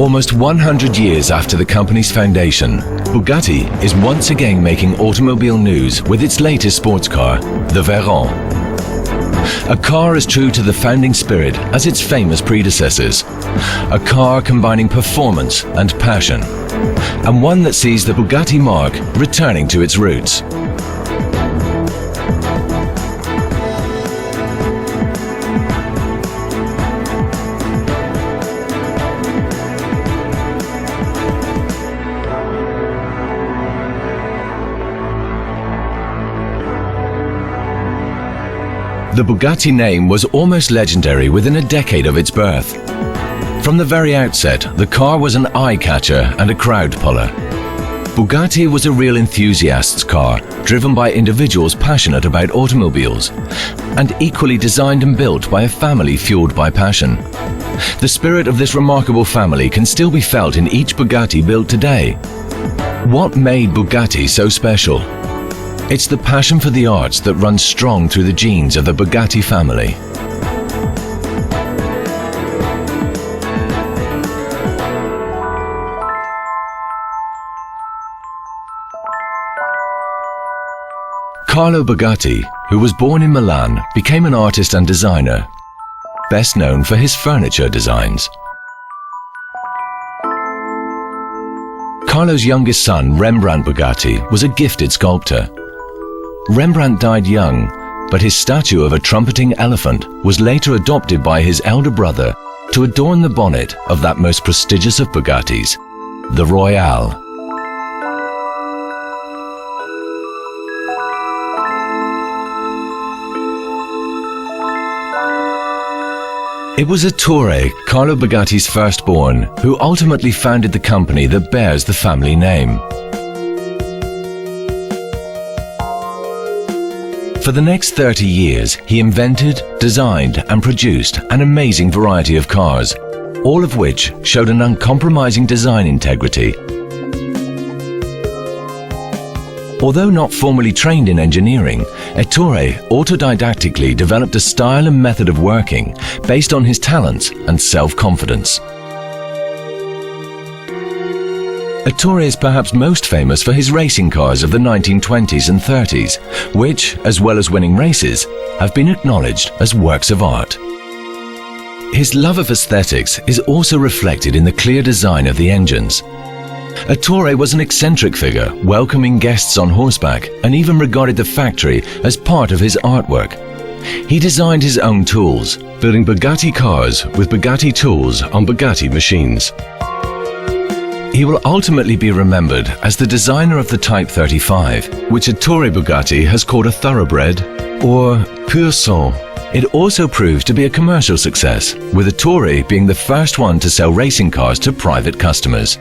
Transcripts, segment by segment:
Almost 100 years after the company's foundation, Bugatti is once again making automobile news with its latest sports car, the Veyron. A car as true to the founding spirit as its famous predecessors. A car combining performance and passion. And one that sees the Bugatti mark returning to its roots. The Bugatti name was almost legendary within a decade of its birth. From the very outset, the car was an eye-catcher and a crowd puller. Bugatti was a real enthusiast's car, driven by individuals passionate about automobiles, and equally designed and built by a family fueled by passion. The spirit of this remarkable family can still be felt in each Bugatti built today. What made Bugatti so special? It's the passion for the arts that runs strong through the genes of the Bugatti family. Carlo Bugatti, who was born in Milan, became an artist and designer, best known for his furniture designs. Carlo's youngest son, Rembrandt Bugatti, was a gifted sculptor. Rembrandt died young, but his statue of a trumpeting elephant was later adopted by his elder brother to adorn the bonnet of that most prestigious of Bugattis, the Royale. It was Ettore, Carlo Bugatti's firstborn, who ultimately founded the company that bears the family name. For the next 30 years, he invented, designed and produced an amazing variety of cars, all of which showed an uncompromising design integrity. Although not formally trained in engineering, Ettore autodidactically developed a style and method of working based on his talents and self-confidence. Ettore is perhaps most famous for his racing cars of the 1920s and 30s, which, as well as winning races, have been acknowledged as works of art. His love of aesthetics is also reflected in the clear design of the engines. Ettore was an eccentric figure, welcoming guests on horseback and even regarded the factory as part of his artwork. He designed his own tools, building Bugatti cars with Bugatti tools on Bugatti machines. He will ultimately be remembered as the designer of the Type 35, which Ettore Bugatti has called a thoroughbred or pur sang. It also proved to be a commercial success, with Ettore being the first one to sell racing cars to private customers.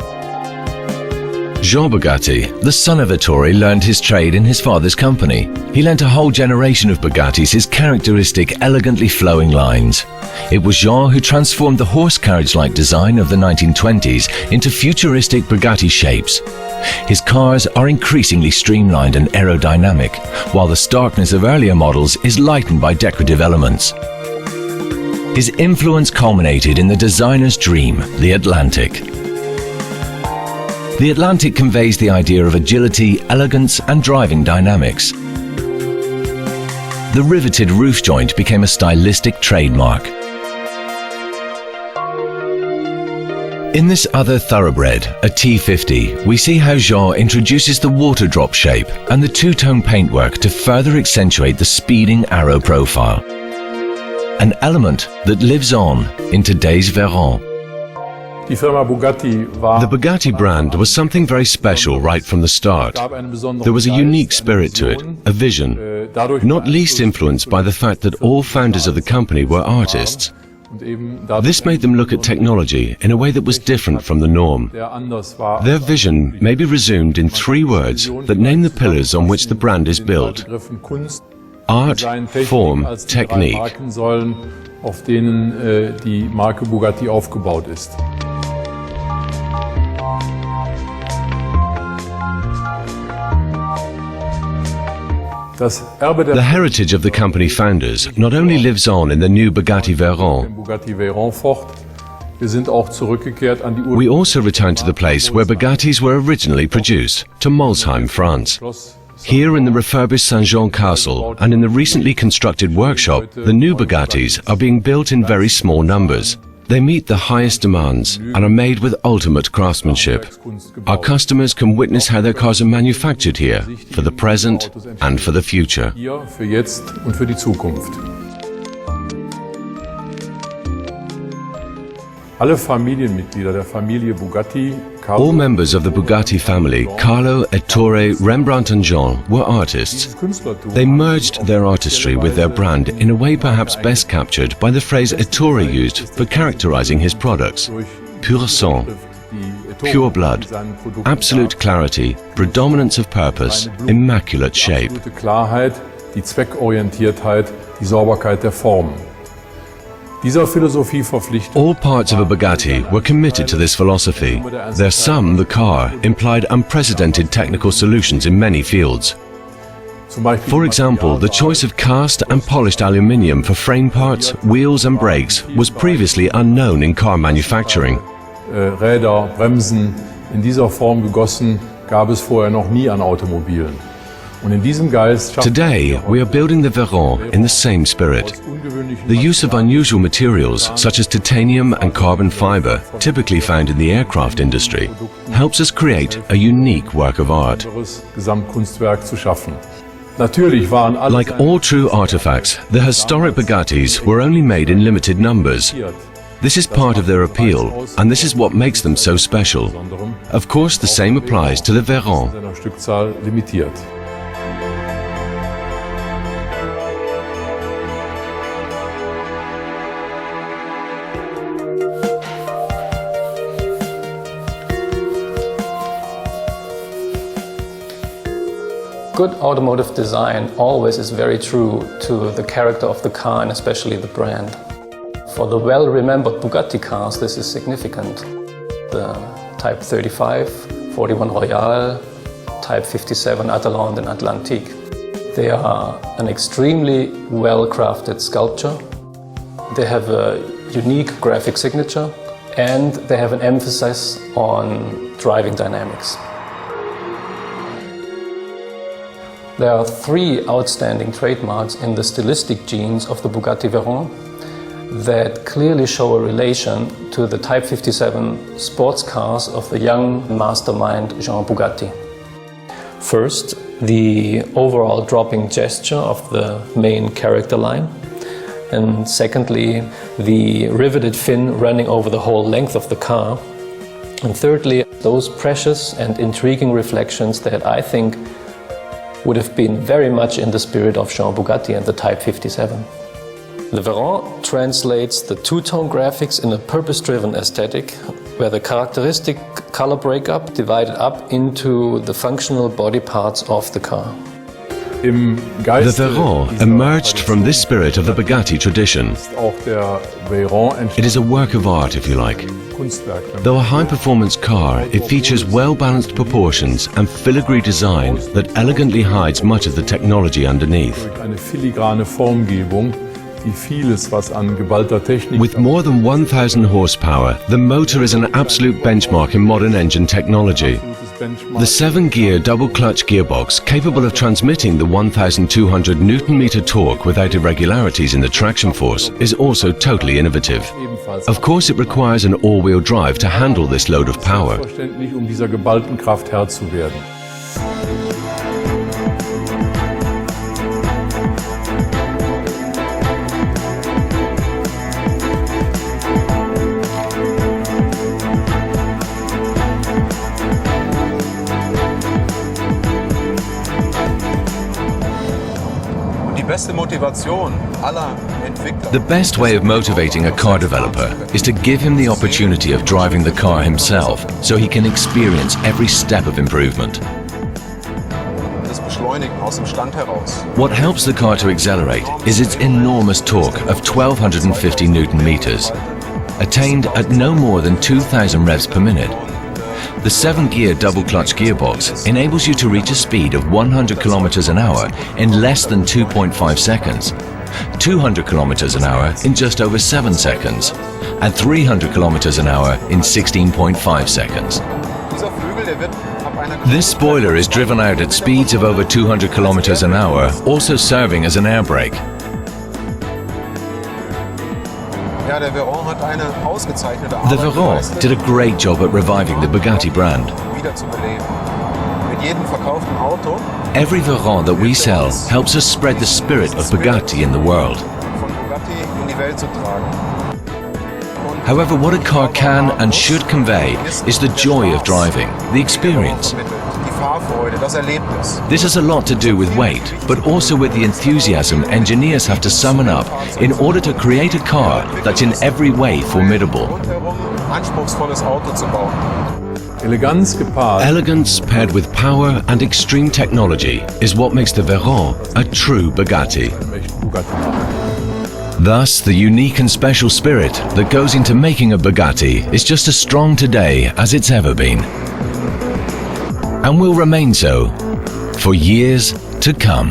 Jean Bugatti, the son of Ettore, learned his trade in his father's company. He lent a whole generation of Bugattis his characteristic, elegantly flowing lines. It was Jean who transformed the horse carriage-like design of the 1920s into futuristic Bugatti shapes. His cars are increasingly streamlined and aerodynamic, while the starkness of earlier models is lightened by decorative elements. His influence culminated in the designer's dream, the Atlantic. The Atlantic conveys the idea of agility, elegance, and driving dynamics. The riveted roof joint became a stylistic trademark. In this other thoroughbred, a T50, we see how Jean introduces the water drop shape and the two-tone paintwork to further accentuate the speeding arrow profile. An element that lives on in today's Veyron. The Bugatti brand was something very special right from the start. There was a unique spirit to it, a vision, not least influenced by the fact that all founders of the company were artists. This made them look at technology in a way that was different from the norm. Their vision may be resumed in 3 words that name the pillars on which the brand is built: art, form, technique. Auf denen die Marke Bugatti aufgebaut ist. The heritage of the company founders not only lives on in the new Bugatti Veyron, Wir sind auch zurückgekehrt an die We also returned to the place where Bugattis were originally produced, to Molsheim, France. Here in the refurbished Saint-Jean Castle and in the recently constructed workshop, the new Bugattis are being built in very small numbers. They meet the highest demands and are made with ultimate craftsmanship. Our customers can witness how their cars are manufactured here, for the present and for the future. Hier für jetzt und für die Zukunft. Alle Familienmitglieder der Familie Bugatti, All members of the Bugatti family, Carlo, Ettore, Rembrandt and Jean, were artists. They merged their artistry with their brand in a way perhaps best captured by the phrase Ettore used for characterizing his products. Pur sang, pure blood, absolute clarity, predominance of purpose, immaculate shape. Absolute Klarheit, die Zweckorientiertheit, die Sauberkeit der Formen. Dieser Philosophie verpflichtet. All parts of a Bugatti were committed to this philosophy. Their sum, the car, implied unprecedented technical solutions in many fields. For example, the choice of cast and polished aluminium for frame parts, wheels and brakes was previously unknown in car manufacturing. Räder, Bremsen in dieser Form gegossen gab es vorher noch nie an Automobilen. Und in diesem Geist Today, we are building the Veyron in the same spirit. The use of unusual materials, such as titanium and carbon fiber, typically found in the aircraft industry, helps us create a unique work of art. Gesamtkunstwerk zu schaffen. Natürlich waren alle Like all true artifacts, the historic Bugattis were only made in limited numbers. This is part of their appeal, and this is what makes them so special. Of course, the same applies to the Veyron. seiner Stückzahl limitiert. Good automotive design always is very true to the character of the car and especially the brand. For the well-remembered Bugatti cars, this is significant. The Type 35, 41 Royale, Type 57 Atalante and Atlantique. They are an extremely well-crafted sculpture. They have a unique graphic signature and they have an emphasis on driving dynamics. There are three outstanding trademarks in the stylistic genes of the Bugatti Veyron that clearly show a relation to the Type 57 sports cars of the young mastermind Jean Bugatti. First, the overall dropping gesture of the main character line. And secondly, the riveted fin running over the whole length of the car. And thirdly, those precious and intriguing reflections that I think would have been very much in the spirit of Jean Bugatti and the Type 57. The Veyron translates the two-tone graphics in a purpose-driven aesthetic, where the characteristic color breakup divided up into the functional body parts of the car. The Veyron emerged from this spirit of the Bugatti tradition. It is a work of art, if you like. Though a high-performance car, it features well-balanced proportions and filigree design that elegantly hides much of the technology underneath. With more than 1,000 horsepower, the motor is an absolute benchmark in modern engine technology. The 7-gear double-clutch gearbox, capable of transmitting the 1,200 Newton-meter torque without irregularities in the traction force, is also totally innovative. Of course, it requires an all-wheel drive to handle this load of power. The best way of motivating a car developer is to give him the opportunity of driving the car himself, so he can experience every step of improvement. What helps the car to accelerate is its enormous torque of 1,250 Newton meters, attained at no more than 2,000 revs per minute. The 7-gear double-clutch gearbox enables you to reach a speed of 100 kilometers an hour in less than 2.5 seconds, 200 kilometers an hour in just over 7 seconds, at 300 kilometers an hour in 16.5 seconds. This spoiler is driven out at speeds of over 200 kilometers an hour, also serving as an air brake. The Veyron did a great job at reviving the Bugatti brand. Every Veyron that we sell helps us spread the spirit of Bugatti in the world. However, what a car can and should convey is the joy of driving, the experience. This has a lot to do with weight, but also with the enthusiasm engineers have to summon up in order to create a car that's in every way formidable. Elegance paired with power and extreme technology is what makes the Veyron a true Bugatti. Thus, the unique and special spirit that goes into making a Bugatti is just as strong today as it's ever been. And will remain so for years to come.